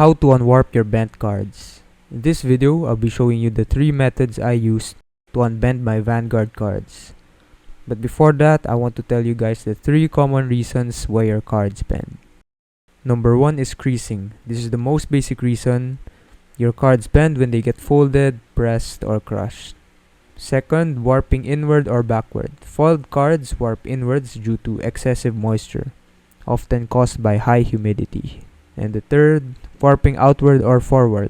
How to unwarp your bent cards. In this video, I'll be showing you the 3 methods I used to unbend my Vanguard cards. But before that, I want to tell you guys the 3 common reasons why your cards bend. Number 1 is creasing. This is the most basic reason your cards bend when they get folded, pressed, or crushed. Second, warping inward or backward. Foiled cards warp inwards due to excessive moisture, often caused by high humidity. And the third, warping outward or forward.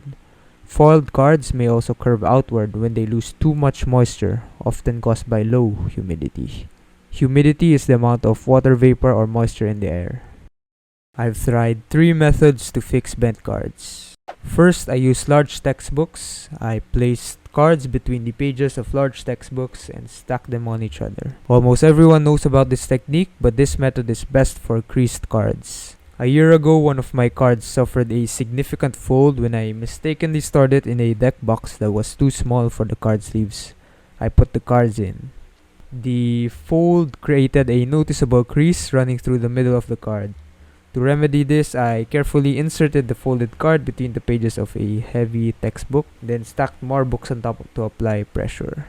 Foiled cards may also curve outward when they lose too much moisture, often caused by low humidity. Humidity is the amount of water vapor or moisture in the air. I've tried 3 methods to fix bent cards. First, I used large textbooks. I placed cards between the pages of large textbooks and stacked them on each other. Almost everyone knows about this technique, but this method is best for creased cards. A year ago, one of my cards suffered a significant fold when I mistakenly stored it in a deck box that was too small for the card sleeves I put the cards in. The fold created a noticeable crease running through the middle of the card. To remedy this, I carefully inserted the folded card between the pages of a heavy textbook, then stacked more books on top to apply pressure.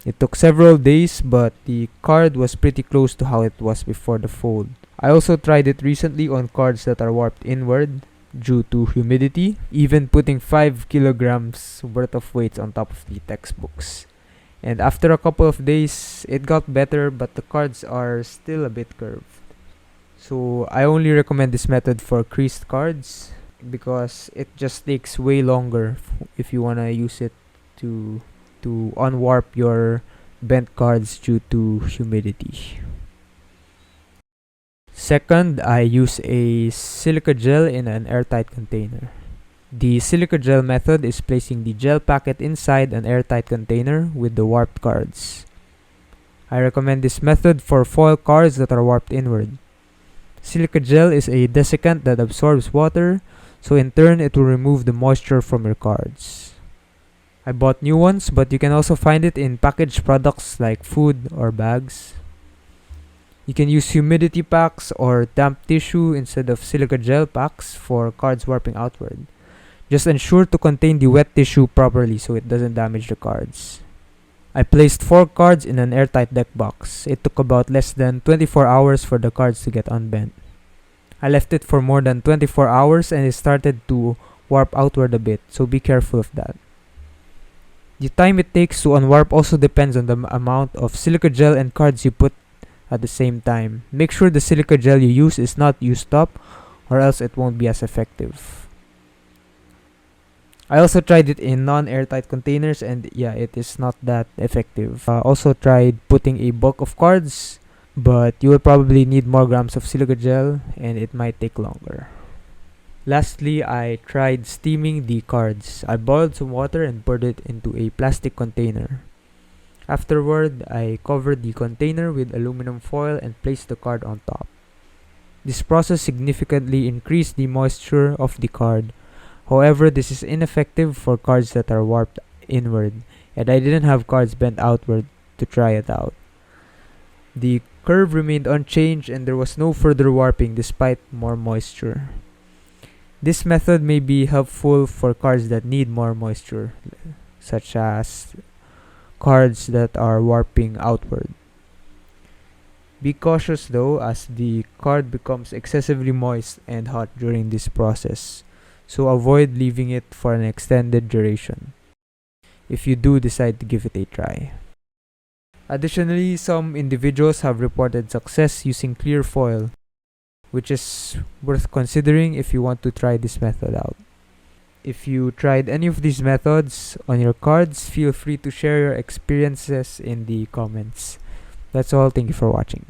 It took several days, but the card was pretty close to how it was before the fold. I also tried it recently on cards that are warped inward due to humidity, even putting 5 kilograms worth of weights on top of the textbooks. And after a couple of days, it got better, but the cards are still a bit curved. So I only recommend this method for creased cards because it just takes way longer if you want to use it to unwarp your bent cards due to humidity. Second, I use a silica gel in an airtight container. The silica gel method is placing the gel packet inside an airtight container with the warped cards. I recommend this method for foil cards that are warped inward. Silica gel is a desiccant that absorbs water, so in turn it will remove the moisture from your cards. I bought new ones, but you can also find it in packaged products like food or bags. You can use humidity packs or damp tissue instead of silica gel packs for cards warping outward. Just ensure to contain the wet tissue properly so it doesn't damage the cards. I placed 4 cards in an airtight deck box. It took about less than 24 hours for the cards to get unbent. I left it for more than 24 hours and it started to warp outward a bit, so be careful of that. The time it takes to unwarp also depends on the amount of silica gel and cards you put at the same time. Make sure the silica gel you use is not used up, or else it won't be as effective. I also tried it in non-airtight containers and yeah, it is not that effective. Also tried putting a bulk of cards, but you will probably need more grams of silica gel and it might take longer. Lastly, I tried steaming the cards. I boiled some water and poured it into a plastic container. Afterward, I covered the container with aluminum foil and placed the card on top. This process significantly increased the moisture of the card. However, this is ineffective for cards that are warped inward, and I didn't have cards bent outward to try it out. The curve remained unchanged and there was no further warping despite more moisture. This method may be helpful for cards that need more moisture, such as cards that are warping outward. Be cautious though, as the card becomes excessively moist and hot during this process, so avoid leaving it for an extended duration if you do decide to give it a try. Additionally, some individuals have reported success using clear foil, which is worth considering if you want to try this method out. If you tried any of these methods on your cards, feel free to share your experiences in the comments. That's all. Thank you for watching.